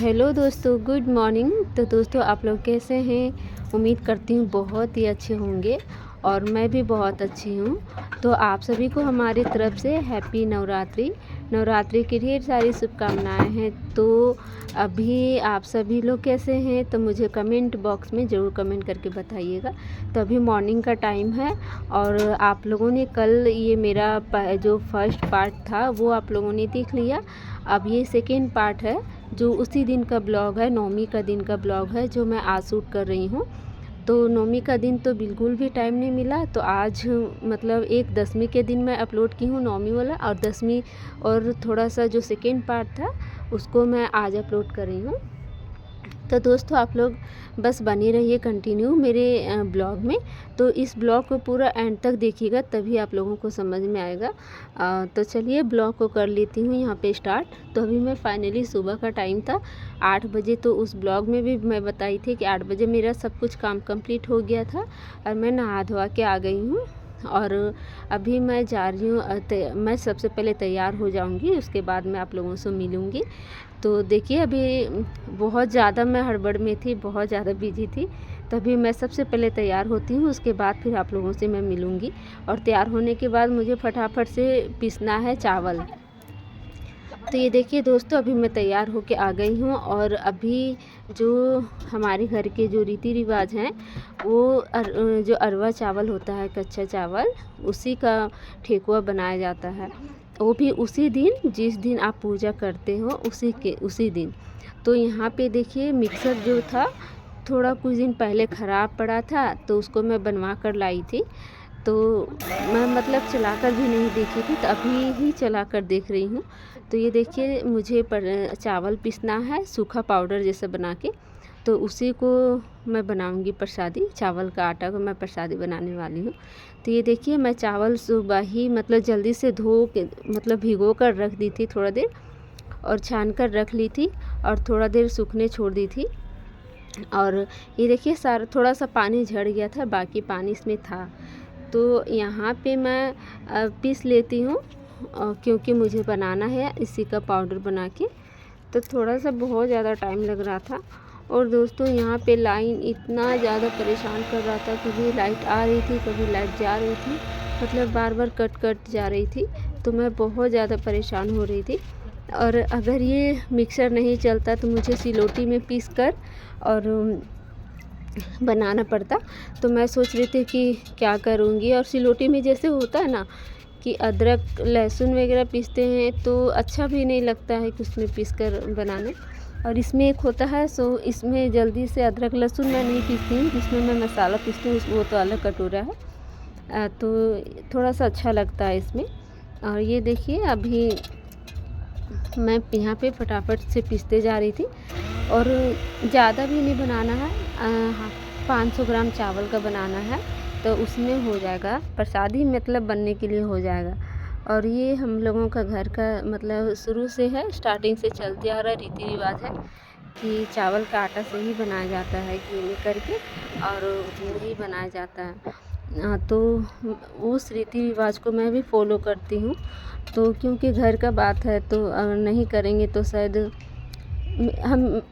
Hello दोस्तों, good morning. तो दोस्तों, आप लोग कैसे हैं? उम्मीद करती हूँ बहुत ही अच्छे होंगे और मैं भी बहुत अच्छी हूँ। तो आप सभी को हमारी तरफ से हैप्पी नवरात्रि। नवरात्रि की ढेर सारी शुभकामनाएं हैं। तो अभी आप सभी लोग कैसे हैं? तो मुझे कमेंट बॉक्स में ज़रूर कमेंट करके बताइएगा। तो अभी मॉर्निंग का टाइम है और आप लोगों ने कल ये मेरा जो फर्स्ट पार्ट था वो आप लोगों ने देख लिया। अब ये सेकेंड पार्ट है जो उसी दिन का ब्लॉग है, नौमी का दिन का ब्लॉग है जो मैं आज शूट कर रही हूँ। तो नौमी का दिन तो बिल्कुल भी टाइम नहीं मिला, तो आज मतलब एक दसवीं के दिन मैं अपलोड की हूँ नौमी वाला, और दसवीं और थोड़ा सा जो सेकेंड पार्ट था उसको मैं आज अपलोड कर रही हूँ। तो दोस्तों, आप लोग बस बने रहिए कंटिन्यू मेरे ब्लॉग में। तो इस ब्लॉग को पूरा एंड तक देखिएगा, तभी आप लोगों को समझ में आएगा। तो चलिए ब्लॉग को कर लेती हूँ यहाँ पे स्टार्ट। तो अभी मैं फाइनली सुबह का टाइम था 8 बजे, तो उस ब्लॉग में भी मैं बताई थी कि 8 बजे मेरा सब कुछ काम कंप्लीट हो गया था और मैं नहा धोवा के आ गई हूँ। और अभी मैं जा रही हूँ, मैं सबसे पहले तैयार हो जाऊँगी, उसके बाद मैं आप लोगों से मिलूँगी। तो देखिए, अभी बहुत ज़्यादा मैं हड़बड़ में थी, बहुत ज़्यादा बिजी थी। तभी मैं सबसे पहले तैयार होती हूँ, उसके बाद फिर आप लोगों से मैं मिलूँगी। और तैयार होने के बाद मुझे फटाफट से पीसना है चावल। तो ये देखिए दोस्तों, अभी मैं तैयार होके आ गई हूँ और अभी जो हमारे घर के जो रीति रिवाज हैं वो जो अरवा चावल होता है, कच्चा चावल, उसी का ठेकुआ बनाया जाता है। वो भी उसी दिन जिस दिन आप पूजा करते हो उसी दिन। तो यहाँ पे देखिए, मिक्सर जो था थोड़ा कुछ दिन पहले ख़राब पड़ा था, तो उसको मैं बनवा कर लाई थी। तो मैं मतलब चलाकर भी नहीं देखी थी, तो अभी ही चलाकर देख रही हूँ। तो ये देखिए, मुझे चावल पीसना है सूखा पाउडर जैसा बना के, तो उसी को मैं बनाऊंगी प्रसादी। चावल का आटा को मैं प्रसादी बनाने वाली हूँ। तो ये देखिए, मैं चावल सुबह ही मतलब जल्दी से धो के मतलब भिगो कर रख दी थी थोड़ा देर, और छान कर रख ली थी और थोड़ा देर सूखने छोड़ दी थी। और ये देखिए, सारा थोड़ा सा पानी झड़ गया था, बाकी पानी इसमें था। तो यहाँ पे मैं पीस लेती हूँ क्योंकि मुझे बनाना है इसी का पाउडर बना के। तो थोड़ा सा बहुत ज़्यादा टाइम लग रहा था। और दोस्तों, यहाँ पे लाइन इतना ज़्यादा परेशान कर रहा था, कभी लाइट आ रही थी कभी लाइट जा रही थी, मतलब बार बार कट जा रही थी। तो मैं बहुत ज़्यादा परेशान हो रही थी। और अगर ये मिक्सर नहीं चलता तो मुझे सिलोटी में पीस कर और बनाना पड़ता। तो मैं सोच रही थी कि क्या करूँगी। और सिलोटी में जैसे होता है ना कि अदरक लहसुन वगैरह पीसते हैं, तो अच्छा भी नहीं लगता है कि उसमें पीस कर बनाना। और इसमें एक होता है, सो इसमें जल्दी से अदरक लहसुन मैं नहीं पीसती हूँ, जिसमें मैं मसाला पीसती हूँ वो तो अलग कटोरा है। तो थोड़ा सा अच्छा लगता है इसमें। और ये देखिए, अभी मैं यहाँ पे फटाफट से पीसते जा रही थी। और ज़्यादा भी नहीं बनाना है, हाँ, 500 ग्राम चावल का बनाना है, तो उसमें हो जाएगा प्रसादी, मतलब बनने के लिए हो जाएगा। और ये हम लोगों का घर का मतलब शुरू से है, स्टार्टिंग से चलते आ रहा रीति रिवाज है कि चावल का आटा से ही बनाया जाता है, घी में करके, और उसमें ही बनाया जाता है। तो उस रीति रिवाज को मैं भी फॉलो करती हूँ। तो क्योंकि घर का बात है, तो अगर नहीं करेंगे तो शायद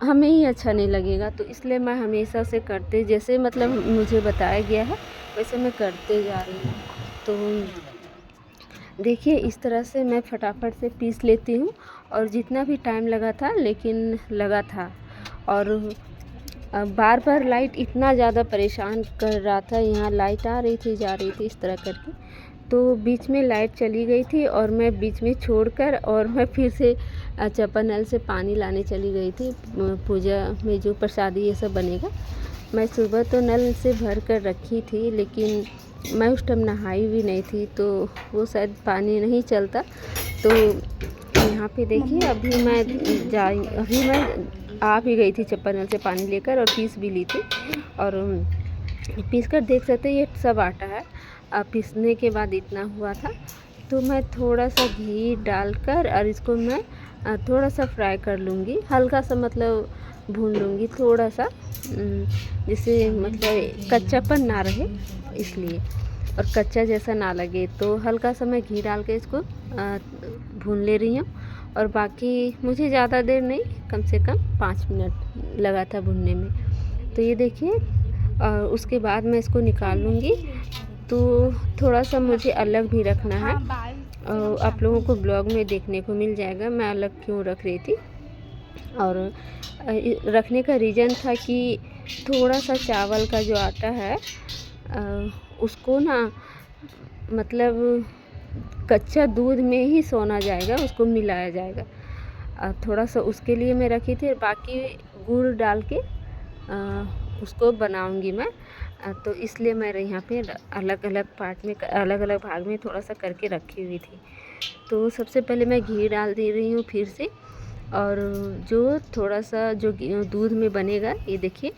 हमें ही अच्छा नहीं लगेगा। तो इसलिए मैं हमेशा से करते, जैसे मतलब मुझे बताया गया है वैसे मैं करते जा रही हूँ। तो देखिए, इस तरह से मैं फटाफट से पीस लेती हूँ। और जितना भी टाइम लगा था, लेकिन लगा था। और बार बार लाइट इतना ज़्यादा परेशान कर रहा था, यहाँ लाइट आ रही थी जा रही थी इस तरह करके। तो बीच में लाइट चली गई थी और मैं बीच में छोड़कर और मैं फिर से चापानल से पानी लाने चली गई थी। पूजा में जो प्रसादी ये सब बनेगा, मैं सुबह तो नल से भर कर रखी थी, लेकिन मैं उस टाइम नहाई भी नहीं थी, तो वो शायद पानी नहीं चलता। तो यहाँ पे देखिए, अभी मैं आ भी गई थी चापानल से पानी लेकर, और पीस भी ली थी। और पीस कर देख सकते ये सब आटा है। पीसने के बाद इतना हुआ था। तो मैं थोड़ा सा घी डालकर और इसको मैं थोड़ा सा फ्राई कर लूँगी, हल्का सा मतलब भून लूँगी थोड़ा सा, जिससे मतलब कच्चापन ना रहे इसलिए, और कच्चा जैसा ना लगे। तो हल्का सा मैं घी डाल के इसको भून ले रही हूँ। और बाकी मुझे ज़्यादा देर नहीं, कम से कम 5 मिनट लगा था भुनने में। तो ये देखिए, और उसके बाद मैं इसको निकाल लूँगी। तो थोड़ा-सा मुझे अलग भी रखना है, आप लोगों को ब्लॉग में देखने को मिल जाएगा मैं अलग क्यों रख रही थी। और रखने का रीज़न था कि थोड़ा-सा चावल का जो आटा है उसको ना, मतलब कच्चा दूध में ही सोना जाएगा, उसको मिलाया जाएगा। थोड़ा-सा उसके लिए मैं रखी थी, बाकी गुड़ डाल के उसको बनाऊंगी मैं। तो इसलिए मैं यहाँ पे अलग-अलग पार्ट में, अलग-अलग भाग में थोड़ा-सा करके रखी हुई थी। तो सबसे पहले मैं घी डाल दे रही हूँ फिर से, और जो थोड़ा-सा जो दूध में बनेगा, ये देखिए,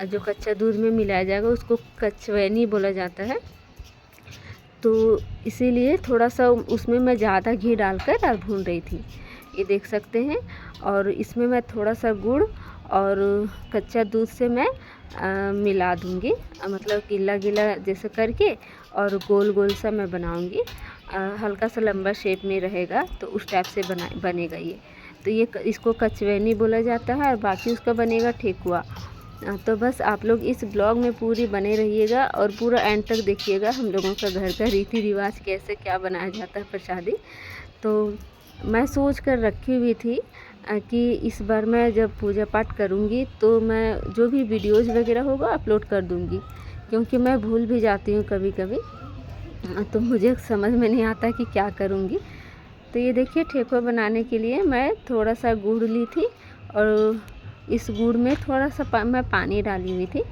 जो कच्चा दूध में मिलाया जाएगा उसको कचवैनी बोला जाता है। तो इसीलिए थोड़ा-सा उसमें मैं ज़्यादा घी डालकर और भून रही थी, ये देख सकते हैं। और इसमें मैं थोड़ा-सा गुड़ और कच्चा दूध से मैं मिला दूँगी, मतलब गीला-गीला जैसे करके, और गोल-गोल सा मैं बनाऊँगी। हल्का सा लंबा शेप में रहेगा, तो उस टाइप से बनेगा ये। तो ये इसको कचवैनी बोला जाता है, और बाकी उसका बनेगा ठेकुआ। तो बस आप लोग इस ब्लॉग में पूरी बने रहिएगा और पूरा एंड तक देखिएगा हम लोगों का घर का रीति रिवाज कैसे क्या बनाया जाता है प्रसादी। तो मैं सोच कर रखी हुई थी कि इस बार मैं जब पूजा पाठ करूँगी तो मैं जो भी वीडियोज़ वगैरह होगा अपलोड कर दूँगी, क्योंकि मैं भूल भी जाती हूँ कभी कभी, तो मुझे समझ में नहीं आता कि क्या करूँगी। तो ये देखिए, ठेकुआ बनाने के लिए मैं थोड़ा सा गुड़ ली थी, और इस गुड़ में थोड़ा सा मैं पानी डाली हुई थी,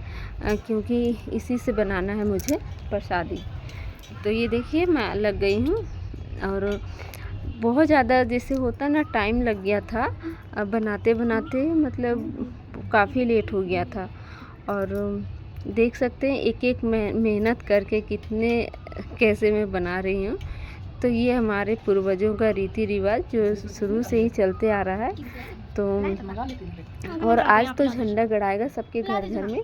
क्योंकि इसी से बनाना है मुझे प्रसादी। तो ये देखिए, मैं लग गई हूँ, और बहुत ज़्यादा जैसे होता ना, टाइम लग गया था बनाते बनाते, मतलब काफ़ी लेट हो गया था। और देख सकते हैं एक एक मेहनत करके कितने कैसे मैं बना रही हूँ। तो ये हमारे पूर्वजों का रीति रिवाज जो शुरू से ही चलते आ रहा है। तो और आज तो झंडा गड़ाएगा सबके घर घर में,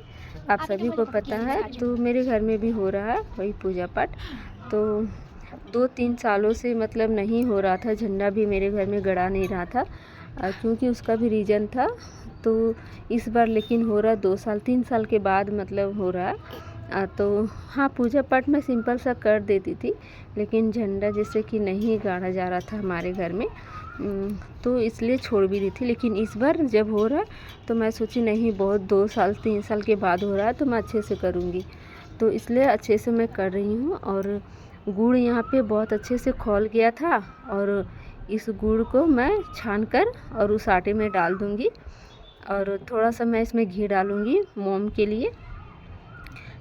आप सभी को पता है। तो मेरे घर में भी हो रहा है वही पूजा पाठ। तो 2-3 सालों से मतलब नहीं हो रहा था, झंडा भी मेरे घर में गड़ा नहीं रहा था, क्योंकि उसका भी रीज़न था। तो इस बार लेकिन हो रहा 2-3 साल के बाद, मतलब हो रहा है। तो हाँ, पूजा पाठ मैं सिंपल सा कर देती थी, लेकिन झंडा जैसे कि नहीं गाड़ा जा रहा था हमारे घर में, तो इसलिए छोड़ भी दी थी। लेकिन इस बार जब हो रहा तो मैं सोची नहीं, बहुत 2-3 साल के बाद हो रहा है तो मैं अच्छे से करूँगी, तो इसलिए अच्छे से मैं कर रही हूँ। और गुड़ यहाँ पे बहुत अच्छे से खौल गया था, और इस गुड़ को मैं छान कर और उस आटे में डाल दूँगी, और थोड़ा सा मैं इसमें घी डालूँगी मोम के लिए।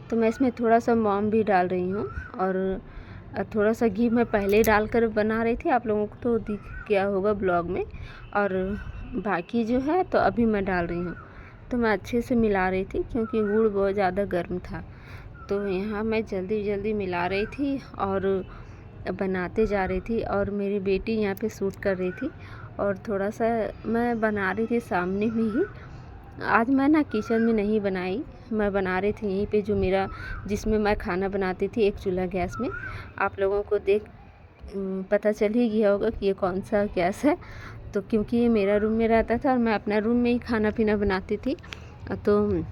तो मैं इसमें थोड़ा सा मोम भी डाल रही हूँ, और थोड़ा सा घी मैं पहले डालकर बना रही थी, आप लोगों को तो दिख गया होगा ब्लॉग में, और बाकी जो है तो अभी मैं डाल रही हूँ। तो मैं अच्छे से मिला रही थी, क्योंकि गुड़ बहुत ज़्यादा गर्म था। तो यहाँ मैं जल्दी जल्दी मिला रही थी और बनाते जा रही थी, और मेरी बेटी यहाँ पे शूट कर रही थी, और थोड़ा सा मैं बना रही थी सामने में ही। आज मैं ना किचन में नहीं बनाई, मैं बना रही थी यहीं पे, जो मेरा जिसमें मैं खाना बनाती थी, एक चूल्हा गैस में। आप लोगों को देख पता चल ही गया होगा कि ये कौन सा गैस है। तो क्योंकि ये मेरा रूम में रहता था और मैं अपना रूम में ही खाना पीना बनाती थी, तो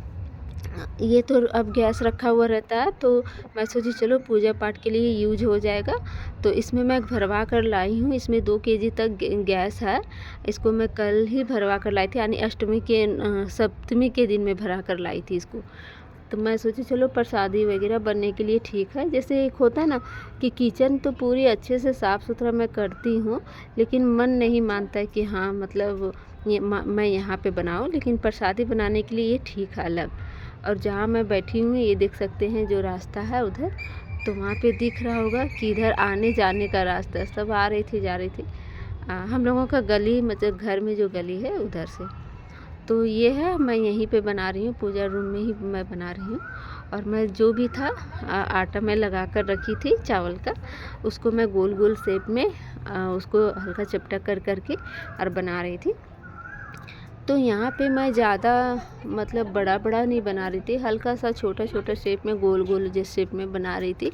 ये तो अब गैस रखा हुआ रहता है, तो मैं सोची चलो पूजा पाठ के लिए यूज हो जाएगा। तो इसमें मैं भरवा कर लाई हूँ, इसमें 2 केजी तक गैस है। इसको मैं कल ही भरवा कर लाई थी, यानी अष्टमी के सप्तमी के दिन में भरा कर लाई थी इसको। तो मैं सोची चलो प्रसादी वगैरह बनने के लिए ठीक है। जैसे एक होता है ना कि किचन तो पूरी अच्छे से साफ़ सुथरा मैं करती हूँ, लेकिन मन नहीं मानता है कि हाँ, मतलब ये मैं यहाँ पे बनाऊँ, लेकिन प्रसादी बनाने के लिए ये ठीक है अलग। और जहाँ मैं बैठी हूँ ये देख सकते हैं, जो रास्ता है उधर, तो वहाँ पे दिख रहा होगा कि इधर आने जाने का रास्ता, सब आ रही थी जा रही थी। हम लोगों का गली, मतलब घर में जो गली है उधर से। तो ये है, मैं यहीं पे बना रही हूँ, पूजा रूम में ही मैं बना रही हूँ। और मैं जो भी था आटा मैं लगा कर रखी थी चावल का, उसको मैं गोल गोल शेप में उसको हल्का चपटा कर करके और बना रही थी। तो यहाँ पे मैं ज़्यादा मतलब बड़ा बड़ा नहीं बना रही थी, हल्का सा छोटा छोटा शेप में, गोल गोल जिस शेप में बना रही थी।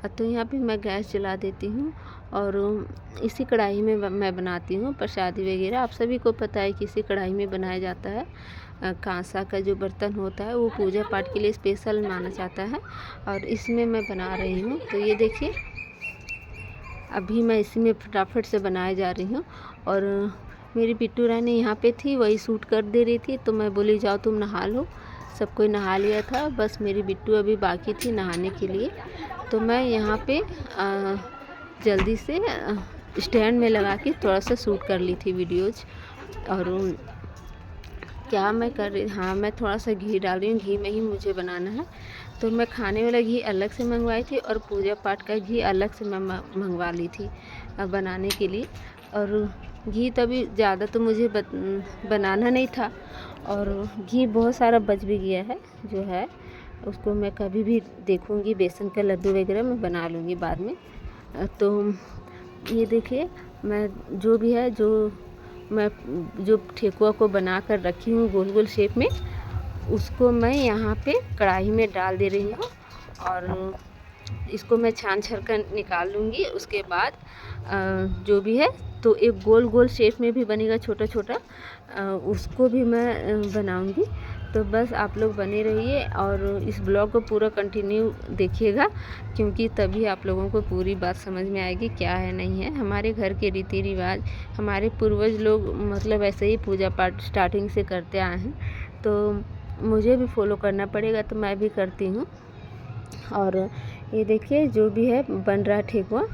तो यहाँ पे मैं गैस जला देती हूँ और इसी कढ़ाई में मैं बनाती हूँ प्रसादी वगैरह। आप सभी को पता है कि इसी कढ़ाई में बनाया जाता है। कांसा का जो बर्तन होता है वो पूजा पाठ के लिए स्पेशल माना जाता है और इसमें मैं बना रही हूँ। तो ये देखिए अभी मैं इसी में फटाफट से बनाए जा रही हूँ और मेरी बिट्टू रानी यहाँ पे थी, वही सूट कर दे रही थी। तो मैं बोली जाओ तुम नहा लो। सब कोई नहा लिया था, बस मेरी बिट्टू अभी बाकी थी नहाने के लिए। तो मैं यहाँ पे जल्दी से स्टैंड में लगा के थोड़ा सा शूट कर ली थी वीडियोज़। और क्या मैं कर रही, हाँ मैं थोड़ा सा घी डाल रही हूँ, घी में ही मुझे बनाना है। तो मैं खाने वाला घी अलग से मंगवाई थी और पूजा पाठ का घी अलग से मैं मंगवा ली थी बनाने के लिए। और घी तभी ज़्यादा तो मुझे बनाना नहीं था और घी बहुत सारा बच भी गया है जो है उसको मैं कभी भी देखूँगी बेसन का लड्डू वगैरह मैं बना लूँगी बाद में। तो ये देखिए मैं जो भी है मैं जो ठेकुआ को बना कर रखी हूँ गोल गोल शेप में, उसको मैं यहाँ पे कढ़ाई में डाल दे रही हूँ और इसको मैं छान छर कर निकाल लूँगी। उसके बाद जो भी है तो एक गोल गोल शेप में भी बनेगा छोटा छोटा, उसको भी मैं बनाऊँगी। तो बस आप लोग बने रहिए और इस ब्लॉग को पूरा कंटिन्यू देखिएगा क्योंकि तभी आप लोगों को पूरी बात समझ में आएगी क्या है नहीं है। हमारे घर के रीति रिवाज, हमारे पूर्वज लोग मतलब ऐसे ही पूजा पाठ स्टार्टिंग से करते आए हैं, तो मुझे भी फॉलो करना पड़ेगा, तो मैं भी करती हूँ। और ये देखिए जो भी है बन रहा ठेकुआ,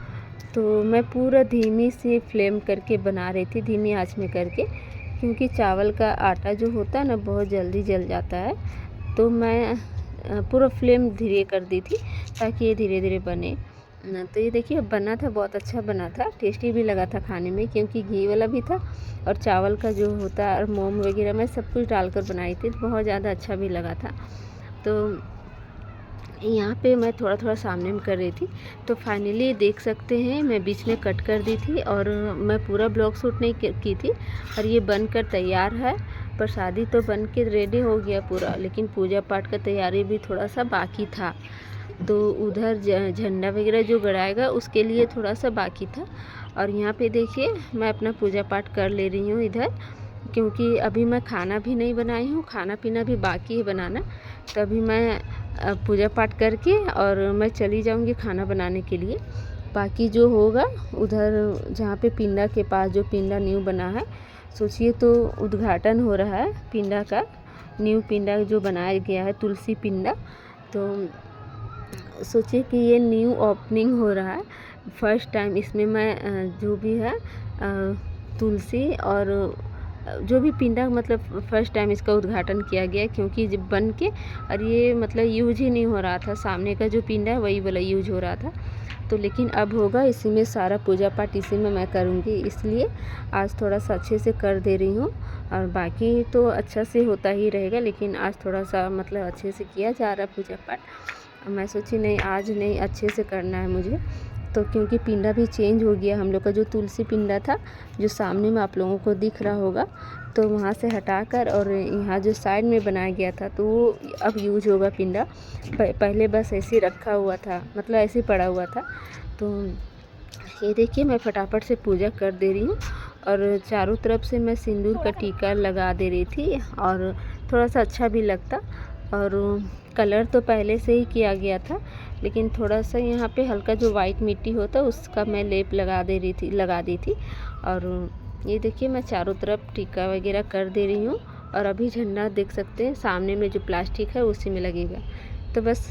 तो मैं पूरा धीमी सी फ्लेम करके बना रही थी, धीमी आंच में करके, क्योंकि चावल का आटा जो होता है ना बहुत जल्दी जल जाता है। तो मैं पूरा फ्लेम धीरे कर दी थी ताकि ये धीरे धीरे बने। तो ये देखिए बना था, बहुत अच्छा बना था, टेस्टी भी लगा था खाने में क्योंकि घी वाला भी था और चावल का जो होता है और मोम वगैरह मैं सब कुछ डालकर बनाई थी, तो बहुत ज़्यादा अच्छा भी लगा था। तो यहाँ पे मैं थोड़ा थोड़ा सामने में कर रही थी। तो फाइनली देख सकते हैं मैं बीच में कट कर दी थी और मैं पूरा ब्लॉग शूट नहीं की थी और ये बनकर तैयार है। प्रसादी तो बन के रेडी हो गया पूरा, लेकिन पूजा पाठ का तैयारी भी थोड़ा सा बाकी था। तो उधर झंडा वगैरह जो गड़ाएगा उसके लिए थोड़ा सा बाकी था। और यहाँ पे देखिए मैं अपना पूजा पाठ कर ले रही हूँ इधर, क्योंकि अभी मैं खाना भी नहीं बनाई हूँ, खाना पीना भी बाकी है बनाना। तभी मैं पूजा पाठ करके और मैं चली जाऊँगी खाना बनाने के लिए। बाकी जो होगा उधर जहाँ पे पिंडा के पास जो पिंडा न्यू बना है, सोचिए तो उद्घाटन हो रहा है पिंडा का, न्यू पिंडा जो बनाया गया है तुलसी पिंडा। तो सोचिए कि ये न्यू ओपनिंग हो रहा है, फर्स्ट टाइम इसमें मैं जो भी है तुलसी और जो भी पिंडा मतलब फर्स्ट टाइम इसका उद्घाटन किया गया, क्योंकि जब बन के और ये मतलब यूज ही नहीं हो रहा था, सामने का जो पिंडा है वही वाला यूज हो रहा था। तो लेकिन अब होगा, इसी में सारा पूजा पाठ इसी में मैं करूँगी, इसलिए आज थोड़ा सा अच्छे से कर दे रही हूँ। और बाकी तो अच्छा से होता ही रहेगा, लेकिन आज थोड़ा सा मतलब अच्छे से किया जा रहा है पूजा पाठ। मैं सोची नहीं आज नहीं अच्छे से करना है मुझे, तो क्योंकि पिंडा भी चेंज हो गया, हम लोग का जो तुलसी पिंडा था जो सामने में आप लोगों को दिख रहा होगा, तो वहाँ से हटाकर और यहाँ जो साइड में बनाया गया था तो वो अब यूज होगा पिंडा। पहले बस ऐसे ही रखा हुआ था, मतलब ऐसे ही पड़ा हुआ था। तो ये देखिए मैं फटाफट से पूजा कर दे रही हूँ और चारों तरफ से मैं सिंदूर का टीका लगा दे रही थी और थोड़ा सा अच्छा भी लगता। और कलर तो पहले से ही किया गया था, लेकिन थोड़ा सा यहाँ पे हल्का जो वाइट मिट्टी होता है उसका मैं लेप लगा दी थी। और ये देखिए मैं चारों तरफ टीका वगैरह कर दे रही हूँ और अभी झंडा देख सकते हैं सामने में जो प्लास्टिक है उसी में लगेगा। तो बस